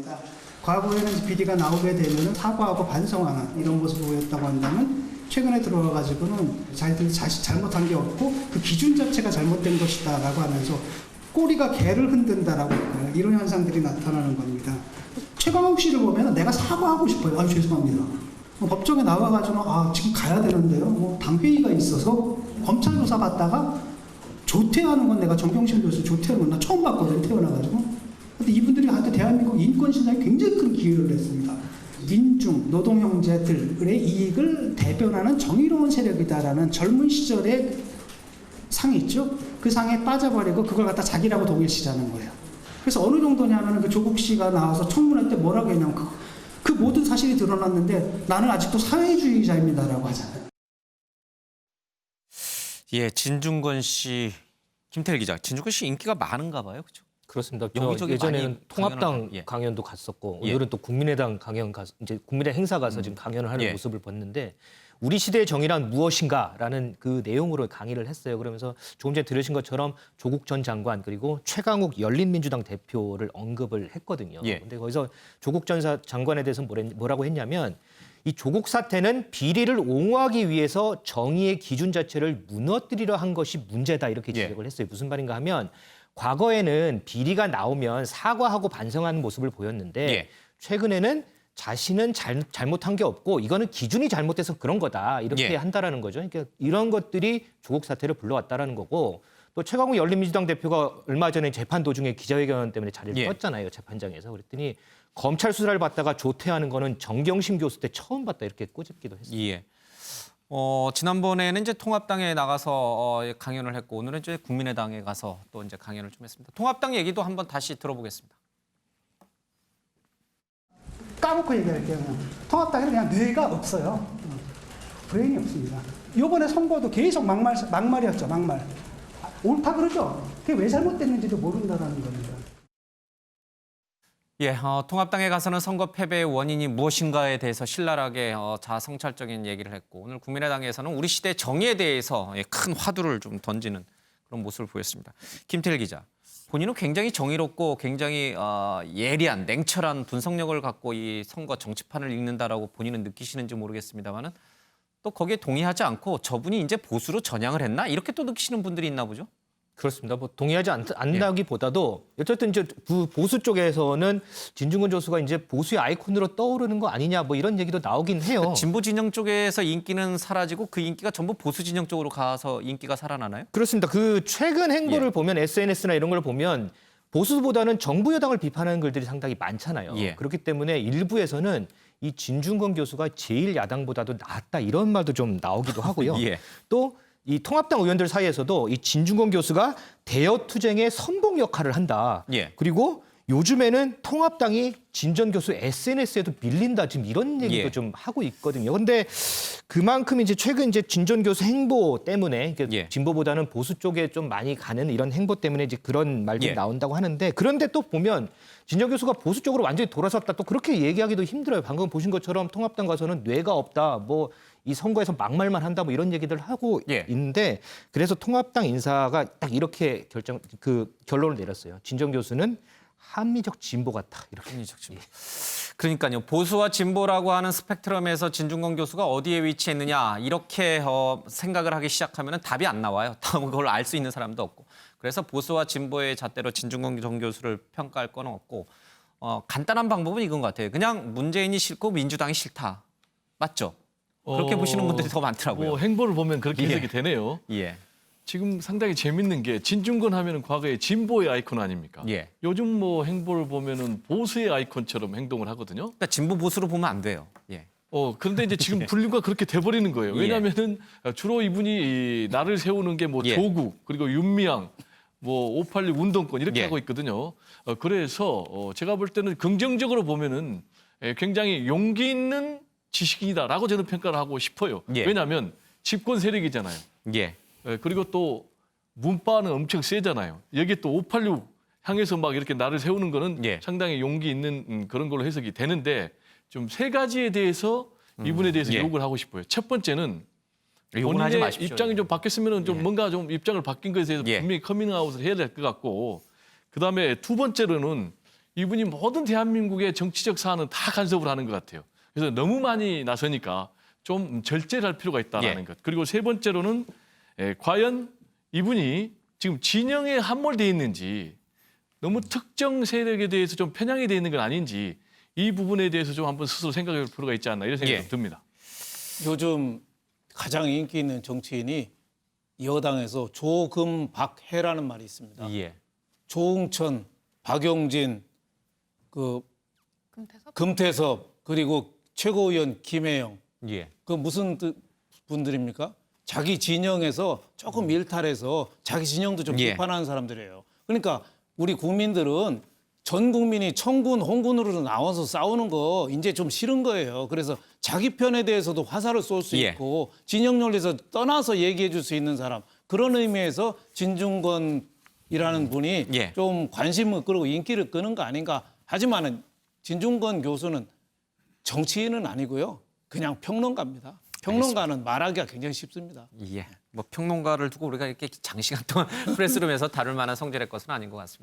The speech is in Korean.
겁니다. 과거에는 비리가 나오게 되면 사과하고 반성하는 이런 모습을 보였다고 한다면 최근에 들어와가지고는 자기들이 잘못한 게 없고 그 기준 자체가 잘못된 것이다라고 하면서 꼬리가 개를 흔든다라고 이런 현상들이 나타나는 겁니다. 최강욱 씨를 보면 내가 사과하고 싶어요. 아유 죄송합니다. 법정에 나와가지고 지금 가야 되는데요. 뭐 당회의가 있어서 검찰 조사 받다가 조퇴하는 건 내가 정경심 교수 조퇴하는 건 나 처음 봤거든요. 태어나가지고. 근데 이분들이 한테 대한민국 인권 신상에 굉장히 큰 기여를 했습니다. 민중 노동 형제들의 이익을 대변하는 정의로운 세력이다라는 젊은 시절의 상이 있죠. 그 상에 빠져버리고 그걸 갖다 자기라고 동일시하는 거예요. 그래서 어느 정도냐면 그 조국 씨가 나와서 청문회 때 뭐라고 했냐면 그 모든 사실이 드러났는데 나는 아직도 사회주의자입니다라고 하잖아요. 예, 진중권 씨, 김태일 기자, 진중권 씨 인기가 많은가 봐요, 그렇죠? 그렇습니다. 여기저기 예전에는 통합당 예. 강연도 갔었고 예. 오늘은 또 국민의당 강연 가서 이제 국민의당 행사 가서 지금 강연을 하는 예. 모습을 봤는데 우리 시대의 정의란 무엇인가라는 그 내용으로 강의를 했어요. 그러면서 조금 전에 들으신 것처럼 조국 전 장관 그리고 최강욱 열린민주당 대표를 언급을 했거든요. 예. 근데 거기서 조국 전 장관에 대해서 뭐라고 했냐면 이 조국 사태는 비리를 옹호하기 위해서 정의의 기준 자체를 무너뜨리려 한 것이 문제다 이렇게 지적을 했어요. 무슨 말인가 하면 과거에는 비리가 나오면 사과하고 반성하는 모습을 보였는데 예. 최근에는 자신은 잘못한 게 없고 이거는 기준이 잘못돼서 그런 거다 이렇게 예. 한다라는 거죠. 그러니까 이런 것들이 조국 사태를 불러왔다라는 거고 또 최강욱 열린민주당 대표가 얼마 전에 재판 도중에 기자회견 때문에 자리를 예. 떴잖아요. 재판장에서. 그랬더니 검찰 수사를 받다가 조퇴하는 거는 정경심 교수 때 처음 봤다 이렇게 꼬집기도 했어요. 예. 지난번에는 이제 통합당에 나가서 강연을 했고 오늘은 이제 국민의당에 가서 또 이제 강연을 좀 했습니다. 통합당 얘기도 한번 다시 들어보겠습니다. 까놓고 얘기할게요. 통합당에는 그냥 뇌가 없어요. 브레인이 없습니다. 이번에 선거도 계속 막말이었죠. 막말. 옳다 그러죠. 그게 왜 잘못됐는지도 모른다는 겁니다. 예, 통합당에 가서는 선거 패배의 원인이 무엇인가에 대해서 신랄하게 자성찰적인 얘기를 했고 오늘 국민의당에서는 우리 시대 정의에 대해서 큰 화두를 좀 던지는 그런 모습을 보였습니다. 김태일 기자, 본인은 굉장히 정의롭고 굉장히 예리한 냉철한 분석력을 갖고 이 선거 정치판을 읽는다라고 본인은 느끼시는지 모르겠습니다만은 또 거기에 동의하지 않고 저분이 이제 보수로 전향을 했나 이렇게 또 느끼시는 분들이 있나 보죠. 그렇습니다. 뭐 동의하지 않다기보다도 어쨌든 이제 보수 쪽에서는 진중권 교수가 이제 보수의 아이콘으로 떠오르는 거 아니냐 뭐 이런 얘기도 나오긴 해요. 진보 진영 쪽에서 인기는 사라지고 그 인기가 전부 보수 진영 쪽으로 가서 인기가 살아나나요? 그렇습니다. 그 최근 행보를 예. 보면 SNS나 이런 걸 보면 보수보다는 정부 여당을 비판하는 글들이 상당히 많잖아요. 예. 그렇기 때문에 일부에서는 이 진중권 교수가 제1야당보다도 낫다 이런 말도 좀 나오기도 하고요. 예. 또 이 통합당 의원들 사이에서도 이 진중권 교수가 대여 투쟁의 선봉 역할을 한다. 예. 그리고 요즘에는 통합당이 진 전 교수 SNS에도 밀린다 지금 이런 얘기도 예. 좀 하고 있거든요. 근데 그만큼 이제 최근 이제 진 전 교수 행보 때문에 예. 진보보다는 보수 쪽에 좀 많이 가는 이런 행보 때문에 이제 그런 말들이 예. 나온다고 하는데 그런데 또 보면 진 전 교수가 보수 쪽으로 완전히 돌아섰다 또 그렇게 얘기하기도 힘들어요. 방금 보신 것처럼 통합당 가서는 뇌가 없다. 뭐 이 선거에서 막말만 한다 뭐 이런 얘기들 하고 예. 있는데 그래서 통합당 인사가 딱 이렇게 결론을 내렸어요. 진 전 교수는 합리적 진보 같다. 이렇게. 합리적 진보. 그러니까요. 보수와 진보라고 하는 스펙트럼에서 진중권 교수가 어디에 위치했느냐 이렇게 생각을 하기 시작하면 답이 안 나와요. 그걸 알 수 있는 사람도 없고. 그래서 보수와 진보의 잣대로 진중권 전 교수를 평가할 건 없고 간단한 방법은 이건 것 같아요. 그냥 문재인이 싫고 민주당이 싫다. 맞죠? 그렇게 보시는 분들이 더 많더라고요. 뭐 행보를 보면 그렇게 예. 해석이 되네요. 예. 지금 상당히 재밌는 게 진중권 하면은 과거에 진보의 아이콘 아닙니까? 예. 요즘 뭐 행보를 보면은 보수의 아이콘처럼 행동을 하거든요. 그러니까 진보 보수로 보면 안 돼요. 예. 그런데 이제 지금 분류가 그렇게 돼버리는 거예요. 예. 왜냐하면은 주로 이분이 이 나를 세우는 게 뭐 예. 조국 그리고 윤미향 뭐 586 운동권 이렇게 예. 하고 있거든요. 그래서 제가 볼 때는 긍정적으로 보면은 굉장히 용기 있는 지식인이다라고 저는 평가를 하고 싶어요. 예. 왜냐하면 집권 세력이잖아요. 예. 그리고 또 문파는 엄청 세잖아요. 여기에 또 586 향해서 막 이렇게 나를 세우는 거는 예. 상당히 용기 있는 그런 걸로 해석이 되는데 좀 세 가지에 대해서 이분에 대해서 예. 욕을 하고 싶어요. 첫 번째는 욕은 하지 본인의 마십시오. 입장이 좀 바뀌었으면 좀 예. 뭔가 좀 입장을 바뀐 것에 대해서 예. 분명히 커밍아웃을 해야 될 것 같고 그다음에 두 번째로는 이분이 모든 대한민국의 정치적 사안은 다 간섭을 하는 것 같아요. 그래서 너무 많이 나서니까 좀 절제를 할 필요가 있다는 예. 것. 그리고 세 번째로는 과연 이분이 지금 진영에 함몰돼 있는지 너무 특정 세력에 대해서 좀 편향이 돼 있는 건 아닌지 이 부분에 대해서 좀 한번 스스로 생각해 볼 필요가 있지 않나 이런 생각이 예. 듭니다. 요즘 가장 인기 있는 정치인이 여당에서 조금박해라는 말이 있습니다. 예. 조응천, 박용진, 금태섭 그리고 최고위원 김혜영 예. 그 무슨 분들입니까? 자기 진영에서 조금 일탈해서 자기 진영도 좀 예. 비판하는 사람들이에요. 그러니까 우리 국민들은 전 국민이 청군, 홍군으로 나와서 싸우는 거 이제 좀 싫은 거예요. 그래서 자기 편에 대해서도 화살을 쏠 수 예. 있고 진영 논리에서 떠나서 얘기해 줄 수 있는 사람. 그런 의미에서 진중권이라는 분이 예. 좀 관심을 끌고 인기를 끄는 거 아닌가. 하지만은 진중권 교수는 정치인은 아니고요. 그냥 평론가입니다. 평론가는 말하기가 굉장히 쉽습니다. 예. 뭐 평론가를 두고 우리가 이렇게 장시간 동안 프레스룸에서 다룰 만한 성질의 것은 아닌 것 같습니다.